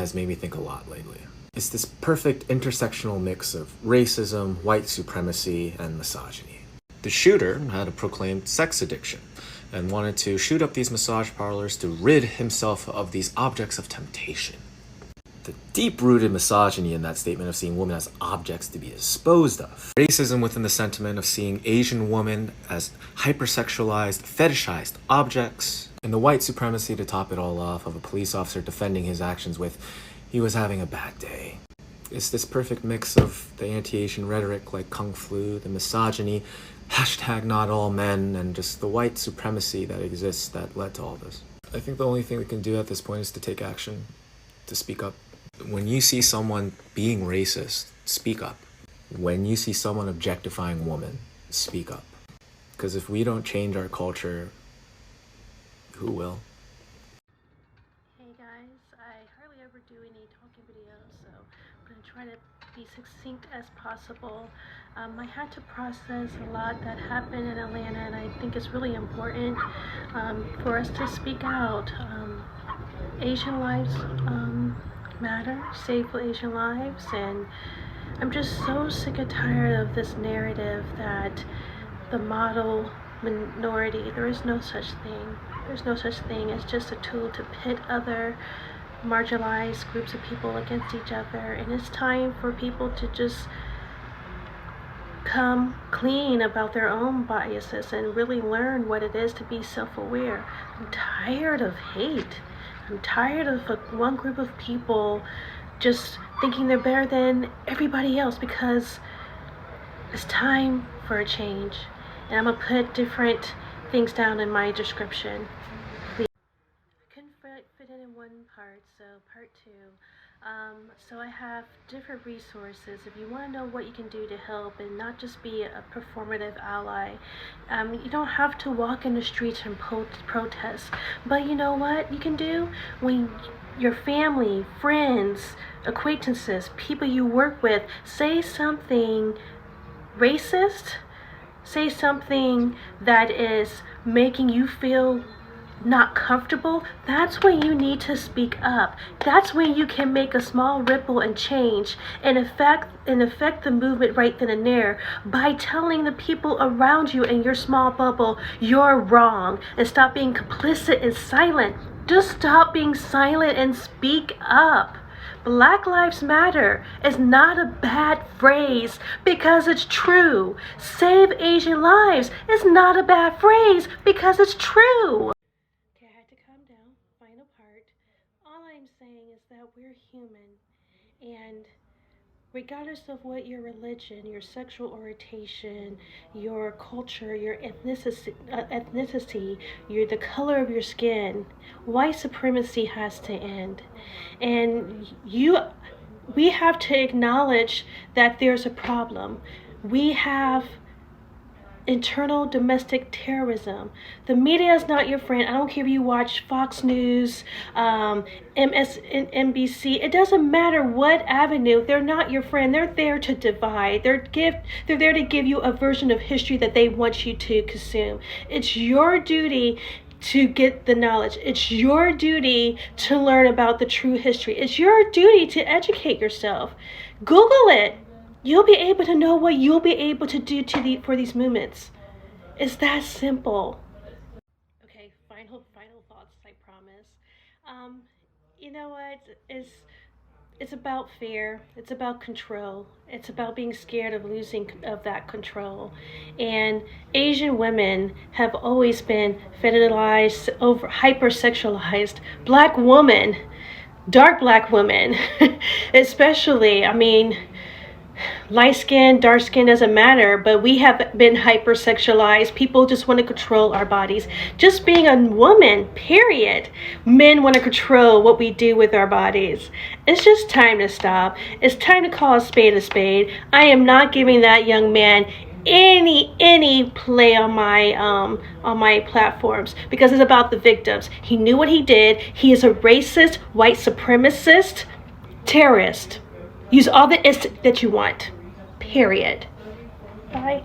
has made me think a lot lately. It's this perfect intersectional mix of racism, white supremacy, and misogyny. The shooter had a proclaimed sex addiction and wanted to shoot up these massage parlors to rid himself of these objects of temptation. The deep-rooted misogyny in that statement of seeing women as objects to be disposed of. Racism within the sentiment of seeing Asian women as hypersexualized, fetishized objects. And the white supremacy to top it all off of a police officer defending his actions with, he was having a bad day. It's this perfect mix of the anti-Asian rhetoric like Kung Flu, the misogyny, hashtag not all men, and just the white supremacy that exists that led to all this. I think the only thing we can do at this point is to take action, to speak up. When you see someone being racist, speak up. When you see someone objectifying women, speak up. Because if we don't change our culture, who will? Hey guys, I hardly ever do any talking videos, so I'm going to try to be succinct as possible. I had to process a lot that happened in Atlanta, and I think it's really important for us to speak out. Asian lives matter, save Asian lives, and I'm just so sick and tired of this narrative that the model minority, there is no such thing. There's no such thing. It's just a tool to pit other marginalized groups of people against each other, and it's time for people to just come clean about their own biases and really learn what it is to be self-aware. I'm tired of hate. I'm tired of one group of people just thinking they're better than everybody else, because it's time for a change. And I'm going to put different things down in my description. Please. I couldn't fit it in one part, so part two. So I have different resources if you want to know what you can do to help and not just be a performative ally. You don't have to walk in the streets and protest, but you know what you can do? When your family, friends, acquaintances, people you work with say something racist, say something that is making you feel not comfortable, that's when you need to speak up. That's when you can make a small ripple and change and affect the movement right then and there by telling the people around you in your small bubble you're wrong, and stop being complicit and silent. Just stop being silent and speak up. Black Lives Matter is not a bad phrase because it's true. Save Asian lives is not a bad phrase because it's true. Okay, I had to calm down. Final part. All I'm saying is that we're human, and regardless of what your religion, your sexual orientation, your culture, your ethnicity, the color of your skin, white supremacy has to end. And we have to acknowledge that there's a problem. We have internal domestic terrorism. The media is not your friend. I don't care if you watch Fox News, MSNBC. It doesn't matter what avenue. They're not your friend. They're there to divide. They're there to give you a version of history that they want you to consume. It's your duty to get the knowledge. It's your duty to learn about the true history. It's your duty to educate yourself. Google it. You'll be able to know what you'll be able to do for these movements. It's that simple. Okay, final thoughts, I promise. You know what? It's about fear. It's about control. It's about being scared of losing that control. And Asian women have always been fetishized, hypersexualized. Black women, dark black women, especially. I mean, light skin, dark skin doesn't matter, but we have been hypersexualized. People just want to control our bodies. Just being a woman, period. Men want to control what we do with our bodies. It's just time to stop. It's time to call a spade a spade. I am not giving that young man any play on my platforms, because it's about the victims. He knew what he did. He is a racist, white supremacist, terrorist. Use all the ist that you want. Period. Bye.